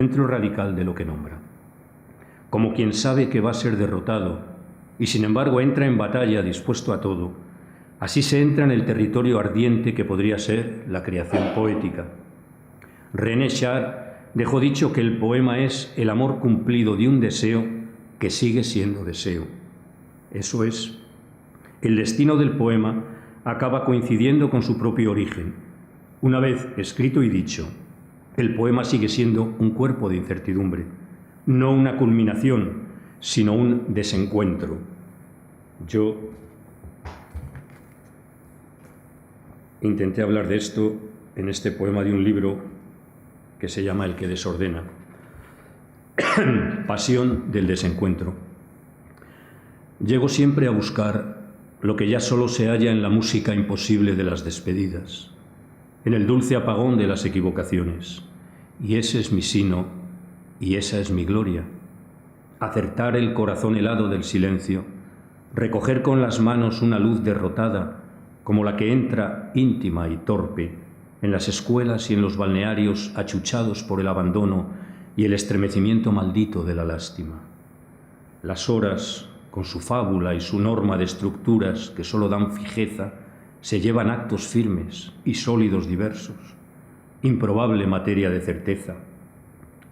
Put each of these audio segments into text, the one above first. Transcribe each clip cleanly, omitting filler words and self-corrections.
centro radical de lo que nombra. Como quien sabe que va a ser derrotado y sin embargo entra en batalla dispuesto a todo, así se entra en el territorio ardiente que podría ser la creación poética. René Char dejó dicho que el poema es el amor cumplido de un deseo que sigue siendo deseo. Eso es, el destino del poema acaba coincidiendo con su propio origen. Una vez escrito y dicho, el poema sigue siendo un cuerpo de incertidumbre, no una culminación, sino un desencuentro. Yo intenté hablar de esto en este poema de un libro que se llama El que desordena, Pasión del desencuentro. Llego siempre a buscar lo que ya solo se halla en la música imposible de las despedidas, en el dulce apagón de las equivocaciones. Y ese es mi sino, y esa es mi gloria. Acertar el corazón helado del silencio, recoger con las manos una luz derrotada, como la que entra íntima y torpe en las escuelas y en los balnearios achuchados por el abandono y el estremecimiento maldito de la lástima. Las horas, con su fábula y su norma de estructuras que solo dan fijeza, se llevan actos firmes y sólidos diversos, improbable materia de certeza.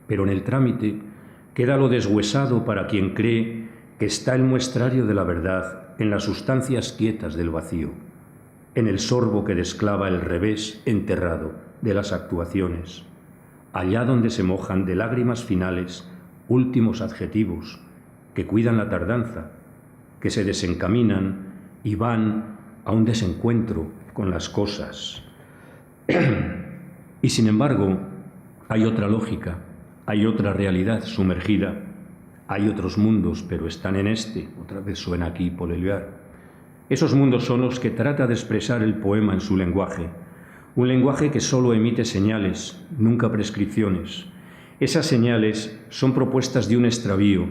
Pero en el trámite queda lo deshuesado para quien cree que está el muestrario de la verdad en las sustancias quietas del vacío, en el sorbo que desclava el revés enterrado de las actuaciones, allá donde se mojan de lágrimas finales últimos adjetivos que cuidan la tardanza, que se desencaminan y van a un desencuentro con las cosas. Y sin embargo, hay otra lógica, hay otra realidad sumergida, hay otros mundos, pero están en este. Otra vez suena aquí Paul Éluard. Esos mundos son los que trata de expresar el poema en su lenguaje, un lenguaje que solo emite señales, nunca prescripciones. Esas señales son propuestas de un extravío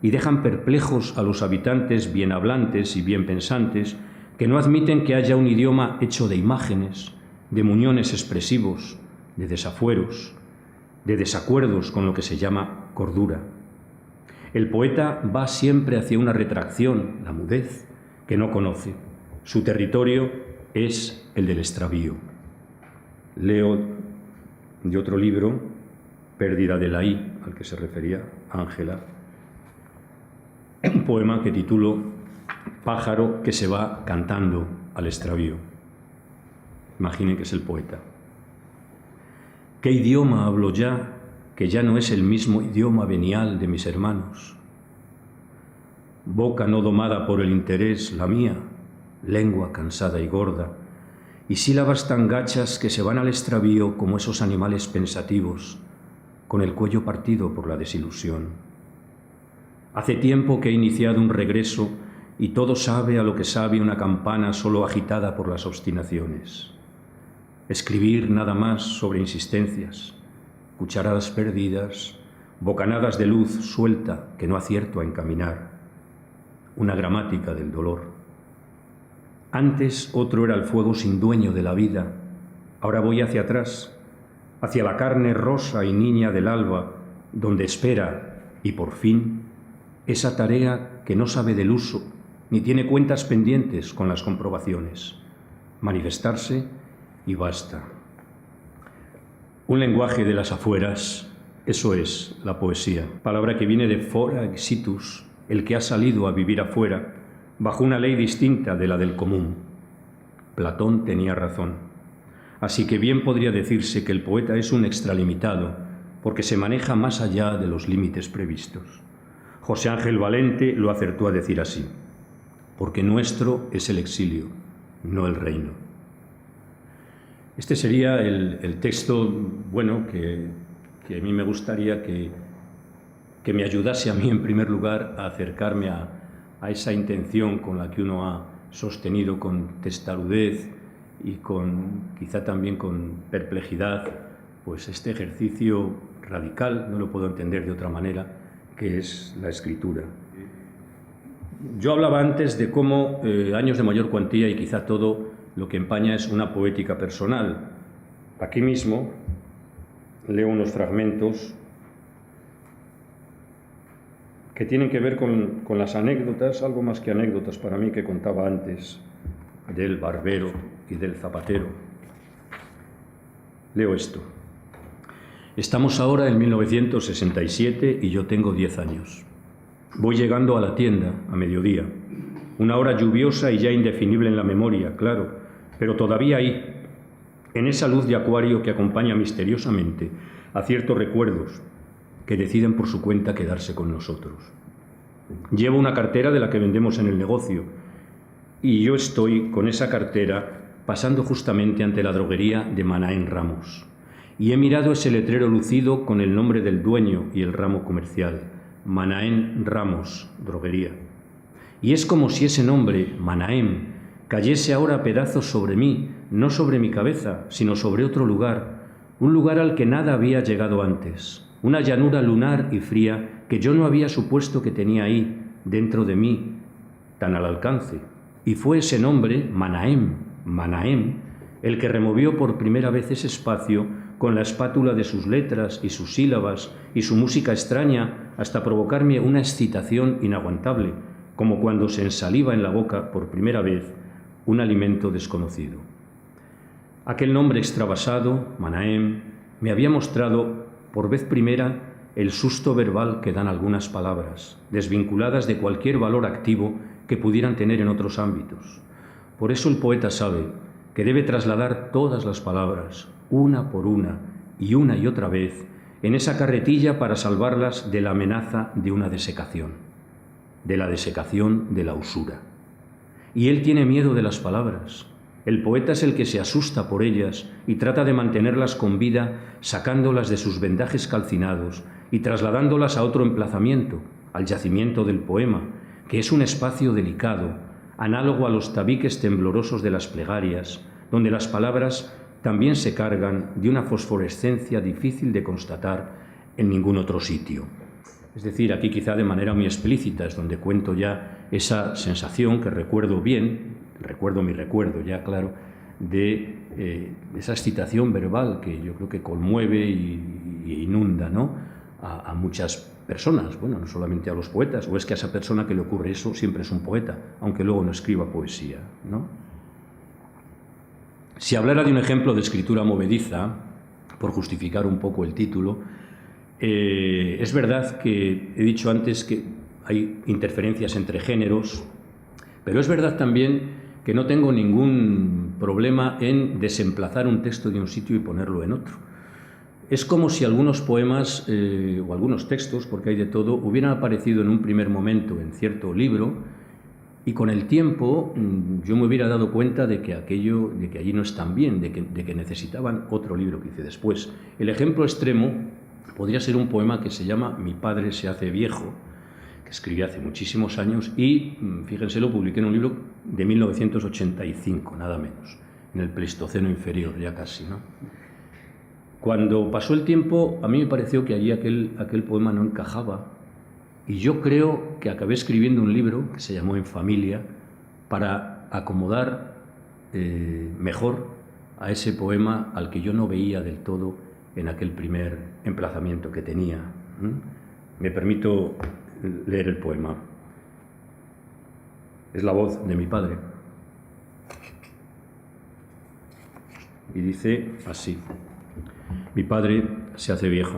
y dejan perplejos a los habitantes bien hablantes y bien pensantes que no admiten que haya un idioma hecho de imágenes, de muñones expresivos, de desafueros, de desacuerdos con lo que se llama cordura. El poeta va siempre hacia una retracción, la mudez, que no conoce. Su territorio es el del extravío. Leo de otro libro, Pérdida de la I, al que se refería Ángela, un poema que titulo Pájaro que se va cantando al extravío. Imaginen que es el poeta. ¿Qué idioma hablo ya, que ya no es el mismo idioma venial de mis hermanos? Boca no domada por el interés, la mía, lengua cansada y gorda, y sílabas tan gachas que se van al extravío como esos animales pensativos, con el cuello partido por la desilusión. Hace tiempo que he iniciado un regreso y todo sabe a lo que sabe una campana solo agitada por las obstinaciones. Escribir nada más sobre insistencias, cucharadas perdidas, bocanadas de luz suelta que no acierto a encaminar. Una gramática del dolor. Antes otro era el fuego sin dueño de la vida, ahora voy hacia atrás, hacia la carne rosa y niña del alba, donde espera, y por fin, esa tarea que no sabe del uso, ni tiene cuentas pendientes con las comprobaciones. Manifestarse y basta. Un lenguaje de las afueras, eso es la poesía, palabra que viene de fora exitus, el que ha salido a vivir afuera, bajo una ley distinta de la del común. Platón tenía razón. Así que bien podría decirse que el poeta es un extralimitado, porque se maneja más allá de los límites previstos. José Ángel Valente lo acertó a decir así, porque nuestro es el exilio, no el reino. Este sería el texto, bueno, que a mí me gustaría que me ayudase a mí, en primer lugar, a acercarme a esa intención con la que uno ha sostenido con testarudez y quizá también con perplejidad, pues este ejercicio radical, no lo puedo entender de otra manera, que es la escritura. Yo hablaba antes de cómo Años de mayor cuantía y quizá todo lo que empaña es una poética personal. Aquí mismo leo unos fragmentos que tienen que ver con las anécdotas, algo más que anécdotas para mí, que contaba antes, del barbero y del zapatero. Leo esto. Estamos ahora en 1967 y yo tengo 10 años. Voy llegando a la tienda a mediodía. Una hora lluviosa y ya indefinible en la memoria, claro, pero todavía ahí, en esa luz de acuario que acompaña misteriosamente a ciertos recuerdos que deciden por su cuenta quedarse con nosotros. Llevo una cartera de la que vendemos en el negocio y yo estoy con esa cartera pasando justamente ante la droguería de Manaén Ramos. Y he mirado ese letrero lucido con el nombre del dueño y el ramo comercial, Manaén Ramos, droguería. Y es como si ese nombre, Manaén, cayese ahora a pedazos sobre mí, no sobre mi cabeza, sino sobre otro lugar, un lugar al que nada había llegado antes, una llanura lunar y fría que yo no había supuesto que tenía ahí, dentro de mí, tan al alcance. Y fue ese nombre, Manaén, el que removió por primera vez ese espacio con la espátula de sus letras y sus sílabas y su música extraña hasta provocarme una excitación inaguantable, como cuando se ensaliva en la boca por primera vez un alimento desconocido. Aquel nombre extravasado, Manaén, me había mostrado por vez primera el susto verbal que dan algunas palabras, desvinculadas de cualquier valor activo que pudieran tener en otros ámbitos. Por eso el poeta sabe que debe trasladar todas las palabras, una por una y otra vez, en esa carretilla para salvarlas de la amenaza de una desecación, de la desecación de la usura. Y él tiene miedo de las palabras. El poeta es el que se asusta por ellas y trata de mantenerlas con vida, sacándolas de sus vendajes calcinados y trasladándolas a otro emplazamiento, al yacimiento del poema, que es un espacio delicado, análogo a los tabiques temblorosos de las plegarias, donde las palabras también se cargan de una fosforescencia difícil de constatar en ningún otro sitio. Es decir, aquí quizá de manera muy explícita es donde cuento ya esa sensación que recuerdo bien, recuerdo mi recuerdo ya, claro, de esa excitación verbal que yo creo que conmueve y inunda, ¿no?, a muchas personas, bueno, no solamente a los poetas, o es que a esa persona que le ocurre eso siempre es un poeta, aunque luego no escriba poesía, ¿no? Si hablara de un ejemplo de escritura movediza, por justificar un poco el título, es verdad que he dicho antes que hay interferencias entre géneros, pero es verdad también que no tengo ningún problema en desemplazar un texto de un sitio y ponerlo en otro. Es como si algunos poemas o algunos textos, porque hay de todo, hubieran aparecido en un primer momento en cierto libro y con el tiempo yo me hubiera dado cuenta de que allí no están bien, de que necesitaban otro libro que hice después. El ejemplo extremo podría ser un poema que se llama Mi padre se hace viejo, que escribí hace muchísimos años y, fíjense, lo publiqué en un libro de 1985, nada menos, en el Pleistoceno inferior, ya casi, ¿no? Cuando pasó el tiempo, a mí me pareció que allí aquel poema no encajaba y yo creo que acabé escribiendo un libro que se llamó En familia para acomodar mejor a ese poema al que yo no veía del todo en aquel primer emplazamiento que tenía. Me permito leer el poema. Es la voz de mi padre. Y dice así. Mi padre se hace viejo.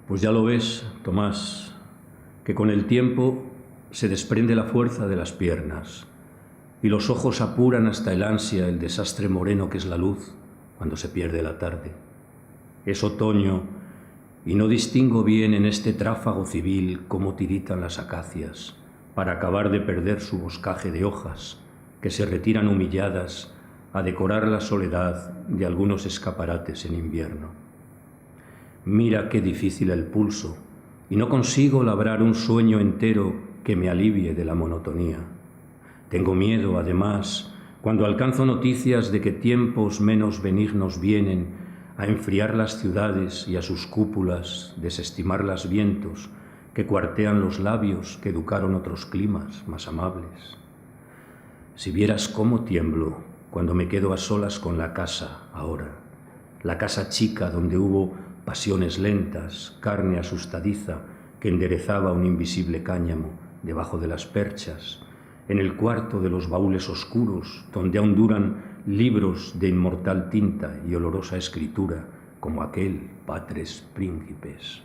Pues ya lo ves, Tomás, que con el tiempo se desprende la fuerza de las piernas y los ojos apuran hasta el ansia, el desastre moreno que es la luz cuando se pierde la tarde. Es otoño y no distingo bien en este tráfago civil cómo tiritan las acacias para acabar de perder su boscaje de hojas que se retiran humilladas a decorar la soledad de algunos escaparates en invierno. Mira qué difícil el pulso, y no consigo labrar un sueño entero que me alivie de la monotonía. Tengo miedo, además, cuando alcanzo noticias de que tiempos menos benignos vienen a enfriar las ciudades y a sus cúpulas desestimar los vientos que cuartean los labios que educaron otros climas más amables. Si vieras cómo tiemblo cuando me quedo a solas con la casa ahora, la casa chica donde hubo pasiones lentas, carne asustadiza, que enderezaba un invisible cáñamo debajo de las perchas, en el cuarto de los baúles oscuros, donde aún duran libros de inmortal tinta y olorosa escritura, como aquel Patres Príncipes.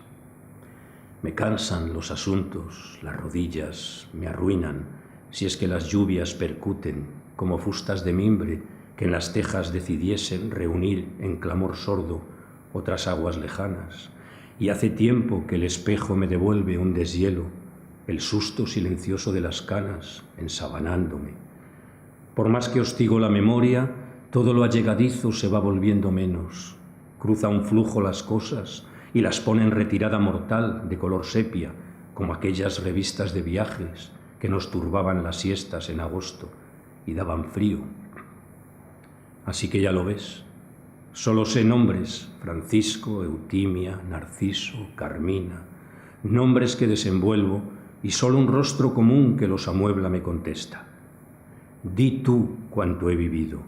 Me cansan los asuntos, las rodillas me arruinan, si es que las lluvias percuten, como fustas de mimbre, que en las tejas decidiesen reunir en clamor sordo otras aguas lejanas. Y hace tiempo que el espejo me devuelve un deshielo, el susto silencioso de las canas ensabanándome. Por más que hostigo la memoria, todo lo allegadizo se va volviendo menos. Cruza un flujo las cosas y las pone en retirada mortal de color sepia, como aquellas revistas de viajes que nos turbaban las siestas en agosto y daban frío. Así que ya lo ves, solo sé nombres: Francisco, Eutimia, Narciso, Carmina, nombres que desenvuelvo, y solo un rostro común que los amuebla me contesta. Di tú cuánto he vivido.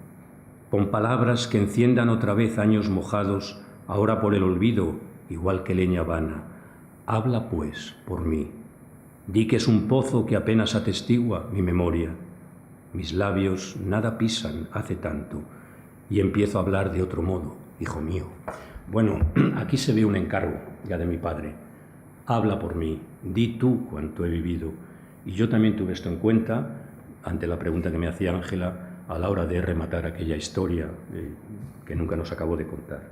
Pon palabras que enciendan otra vez años mojados, ahora por el olvido, igual que leña vana. Habla, pues, por mí. Di que es un pozo que apenas atestigua mi memoria. Mis labios nada pisan hace tanto, y empiezo a hablar de otro modo, hijo mío. Bueno, aquí se ve un encargo ya de mi padre. Habla por mí, di tú cuánto he vivido. Y yo también tuve esto en cuenta ante la pregunta que me hacía Ángela a la hora de rematar aquella historia que nunca nos acabó de contar.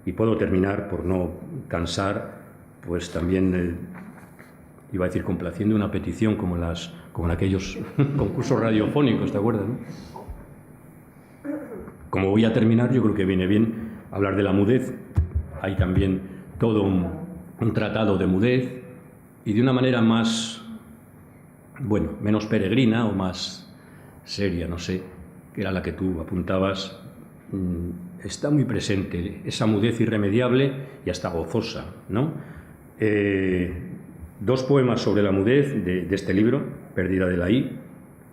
Y puedo terminar, por no cansar, pues también, iba a decir, complaciendo una petición como en aquellos concursos radiofónicos, ¿te acuerdas, no? Como voy a terminar, yo creo que viene bien hablar de la mudez. Hay también todo un tratado de mudez, y de una manera más, bueno, menos peregrina o más seria, no sé, que era la que tú apuntabas, está muy presente esa mudez irremediable y hasta gozosa, ¿no? Dos poemas sobre la mudez de este libro, Perdida de la I.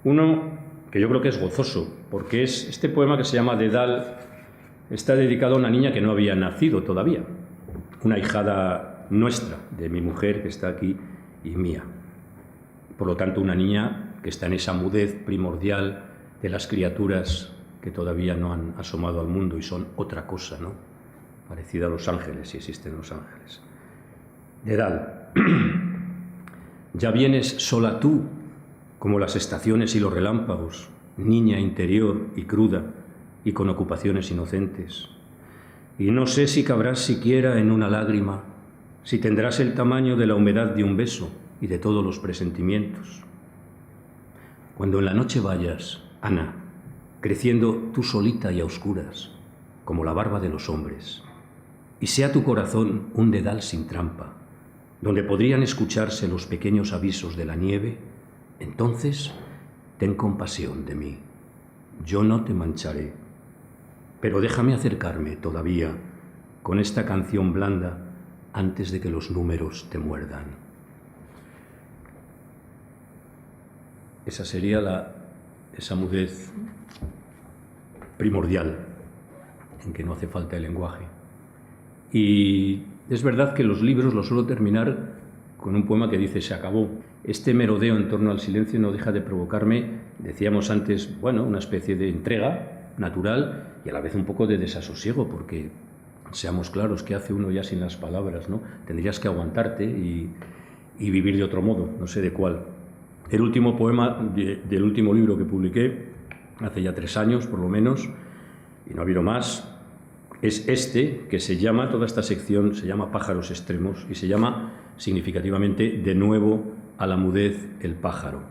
Uno que yo creo que es gozoso, porque es este poema que se llama Dedal, está dedicado a una niña que no había nacido todavía, una ahijada nuestra, de mi mujer que está aquí y mía. Por lo tanto, una niña que está en esa mudez primordial de las criaturas que todavía no han asomado al mundo y son otra cosa, ¿no? Parecida a los ángeles, si existen los ángeles. Dedal. Ya vienes sola tú, como las estaciones y los relámpagos, niña interior y cruda y con ocupaciones inocentes. Y no sé si cabrás siquiera en una lágrima, si tendrás el tamaño de la humedad de un beso y de todos los presentimientos. Cuando en la noche vayas, Ana, creciendo tú solita y a oscuras, como la barba de los hombres, y sea tu corazón un dedal sin trampa, donde podrían escucharse los pequeños avisos de la nieve, entonces ten compasión de mí. Yo no te mancharé, pero déjame acercarme todavía con esta canción blanda antes de que los números te muerdan. Esa sería esa mudez primordial, en que no hace falta el lenguaje. Y es verdad que los libros los suelo terminar con un poema que dice: se acabó. Este merodeo en torno al silencio no deja de provocarme, decíamos antes, bueno, una especie de entrega natural y a la vez un poco de desasosiego, porque seamos claros, ¿qué hace uno ya sin las palabras, no? Tendrías que aguantarte y vivir de otro modo, no sé de cuál. El último poema del último libro que publiqué, hace ya 3 años por lo menos, y no ha habido más, es este, que se llama, toda esta sección se llama Pájaros Extremos, y se llama significativamente De nuevo a la mudez el pájaro.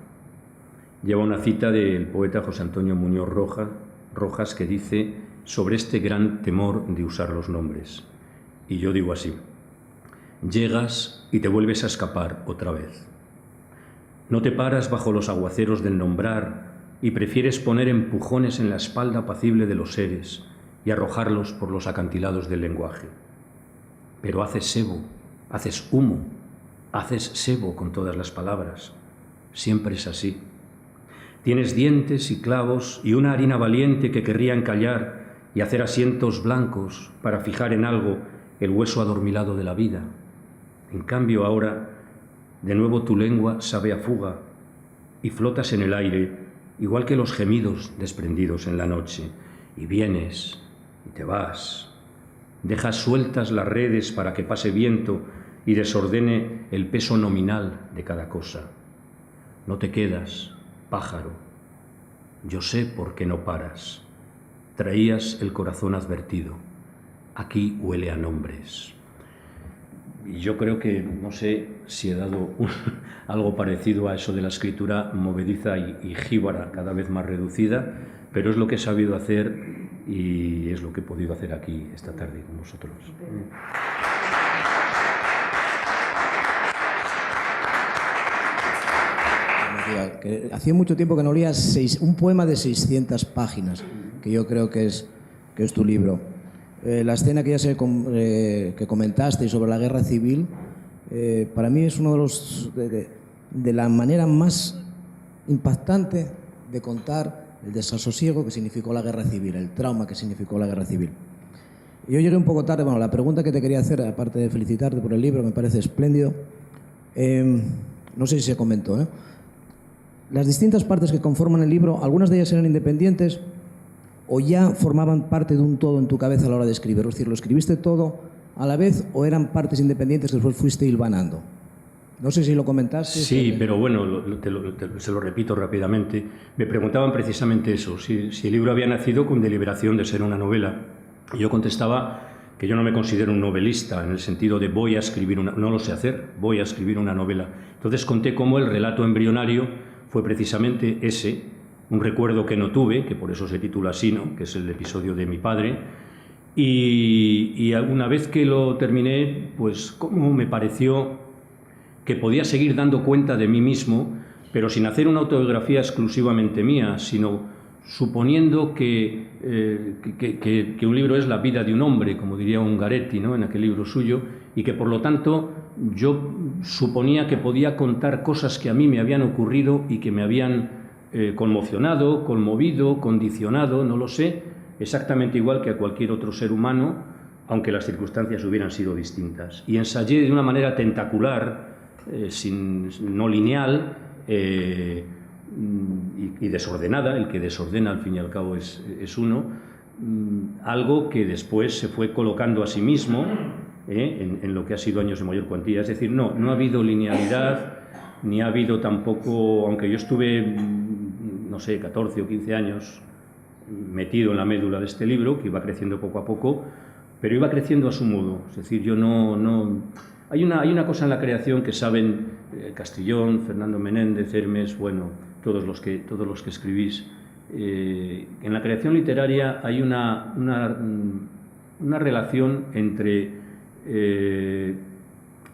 Lleva una cita del poeta José Antonio Muñoz Rojas que dice sobre este gran temor de usar los nombres. Y yo digo así: llegas y te vuelves a escapar otra vez. No te paras bajo los aguaceros del nombrar y prefieres poner empujones en la espalda apacible de los seres y arrojarlos por los acantilados del lenguaje. Pero haces sebo, haces humo, haces sebo con todas las palabras. Siempre es así. Tienes dientes y clavos y una harina valiente que querría encallar y hacer asientos blancos para fijar en algo el hueso adormilado de la vida. En cambio ahora De nuevo tu lengua sabe a fuga y flotas en el aire, igual que los gemidos desprendidos en la noche. Y vienes y te vas. Dejas sueltas las redes para que pase viento y desordene el peso nominal de cada cosa. No te quedas, pájaro. Yo sé por qué no paras. Traías el corazón advertido. Aquí huele a nombres. Y yo creo que, no sé si he dado algo parecido a eso de la escritura movediza y jíbara, cada vez más reducida, pero es lo que he sabido hacer y es lo que he podido hacer aquí esta tarde con vosotros. Hacía mucho tiempo que no leías un poema de 600 páginas, que yo creo que es tu libro. La escena que ya sé que comentaste sobre la guerra civil, para mí es uno de la manera más impactante de contar el desasosiego que significó la guerra civil, el trauma que significó la guerra civil. Yo llegué un poco tarde. Bueno, la pregunta que te quería hacer, aparte de felicitarte por el libro, me parece espléndido. No sé si se comentó, ¿eh? Las distintas partes que conforman el libro, algunas de ellas eran independientes o ya formaban parte de un todo en tu cabeza a la hora de escribir. Es decir, ¿lo escribiste todo a la vez o eran partes independientes que después fuiste hilvanando? No sé si lo comentaste. Sí, pero bueno, se lo repito rápidamente. Me preguntaban precisamente eso, si el libro había nacido con deliberación de ser una novela. Y yo contestaba que yo no me considero un novelista, en el sentido de voy a escribir no lo sé hacer, voy a escribir una novela. Entonces conté cómo el relato embrionario fue precisamente ese, un recuerdo que no tuve, que por eso se titula así, ¿no?, que es el episodio de mi padre. Y una vez que lo terminé, pues como me pareció que podía seguir dando cuenta de mí mismo, pero sin hacer una autobiografía exclusivamente mía, sino suponiendo que un libro es la vida de un hombre, como diría Ungaretti, ¿no?, en aquel libro suyo, y que por lo tanto yo suponía que podía contar cosas que a mí me habían ocurrido y que me habían conmocionado, conmovido, condicionado, no lo sé, exactamente igual que a cualquier otro ser humano, aunque las circunstancias hubieran sido distintas. Y ensayé de una manera tentacular, no lineal y desordenada, el que desordena al fin y al cabo es uno, algo que después se fue colocando a sí mismo en lo que ha sido Años de mayor cuantía. Es decir, no ha habido linealidad, ni ha habido tampoco, aunque yo estuve, no sé, 14 o 15 años metido en la médula de este libro, que iba creciendo poco a poco, pero iba creciendo a su modo. Es decir, yo no... Hay una cosa en la creación que saben Castrillón, Fernando Menéndez, Hermes, bueno, todos los que escribís. En la creación literaria hay una relación entre...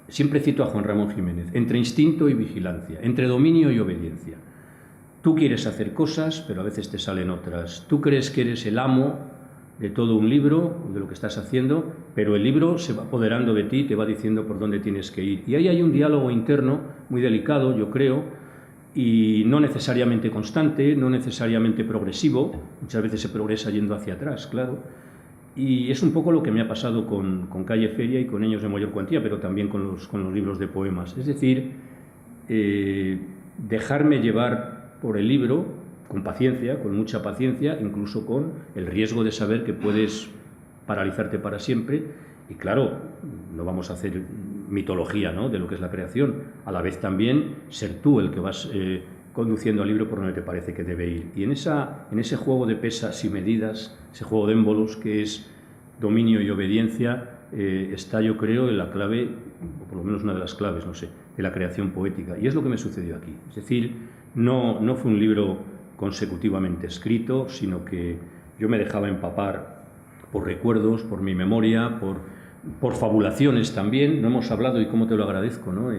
siempre cito a Juan Ramón Jiménez, entre instinto y vigilancia, entre dominio y obediencia. Tú quieres hacer cosas, pero a veces te salen otras. Tú crees que eres el amo de todo un libro, de lo que estás haciendo, pero el libro se va apoderando de ti, te va diciendo por dónde tienes que ir. Y ahí hay un diálogo interno muy delicado, yo creo, y no necesariamente constante, no necesariamente progresivo. Muchas veces se progresa yendo hacia atrás, claro. Y es un poco lo que me ha pasado con Calle Feria y con Años de mayor cuantía, pero también con los libros de poemas. Es decir, dejarme llevar por el libro, con paciencia, con mucha paciencia, incluso con el riesgo de saber que puedes paralizarte para siempre. Y claro, no vamos a hacer mitología, ¿no?, de lo que es la creación. A la vez también ser tú el que vas conduciendo al libro por donde te parece que debe ir. Y en ese juego de pesas y medidas, ese juego de émbolos que es dominio y obediencia, está, yo creo, en la clave, o por lo menos una de las claves, no sé, de la creación poética. Y es lo que me sucedió aquí. Es decir, no fue un libro consecutivamente escrito, sino que yo me dejaba empapar por recuerdos, por mi memoria, por fabulaciones también. No hemos hablado, y cómo te lo agradezco, ¿no?,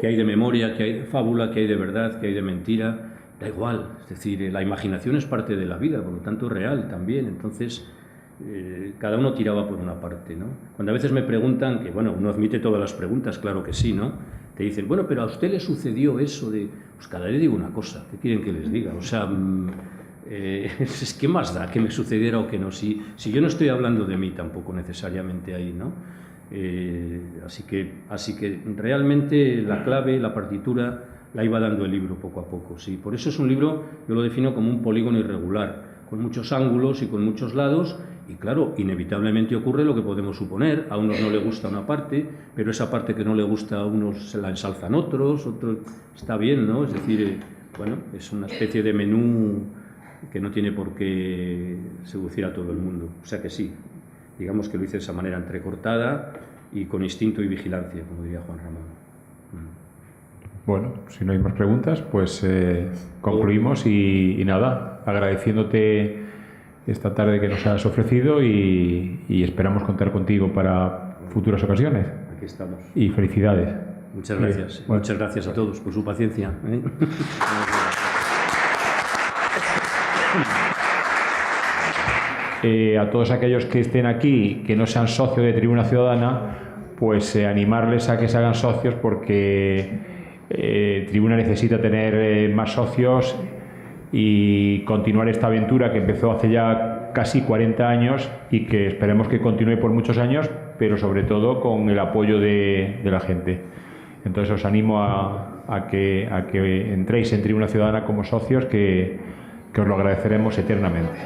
que hay de memoria, que hay de fábula, que hay de verdad, que hay de mentira. Da igual, es decir, la imaginación es parte de la vida, por lo tanto es real también. Entonces, cada uno tiraba por una parte, ¿no? Cuando a veces me preguntan, que bueno, uno admite todas las preguntas, claro que sí, ¿no?, te dicen, bueno, pero a usted le sucedió eso de... Pues cada vez digo una cosa, ¿qué quieren que les diga? O sea, ¿qué más da que me sucediera o que no? Si yo no estoy hablando de mí tampoco necesariamente ahí, ¿no? Así que realmente la clave, la partitura, la iba dando el libro poco a poco. Sí. Por eso es un libro, yo lo defino como un polígono irregular, con muchos ángulos y con muchos lados, y claro, inevitablemente ocurre lo que podemos suponer. A unos no le gusta una parte, pero esa parte que no le gusta a unos se la ensalzan otros está bien, ¿no? Es decir, bueno, es una especie de menú que no tiene por qué seducir a todo el mundo. O sea que sí, digamos que lo hice de esa manera entrecortada y con instinto y vigilancia, como diría Juan Ramón. Bueno, si no hay más preguntas, pues concluimos y nada, agradeciéndote esta tarde que nos has ofrecido y esperamos contar contigo para futuras ocasiones. Aquí estamos. Y felicidades. Muchas gracias. Bueno, muchas gracias a todos por su paciencia. A todos aquellos que estén aquí, que no sean socios de Tribuna Ciudadana, pues animarles a que se hagan socios porque Tribuna necesita tener más socios y continuar esta aventura que empezó hace ya casi 40 años y que esperemos que continúe por muchos años, pero sobre todo con el apoyo de la gente. Entonces os animo a que entréis en Tribuna Ciudadana como socios, que os lo agradeceremos eternamente.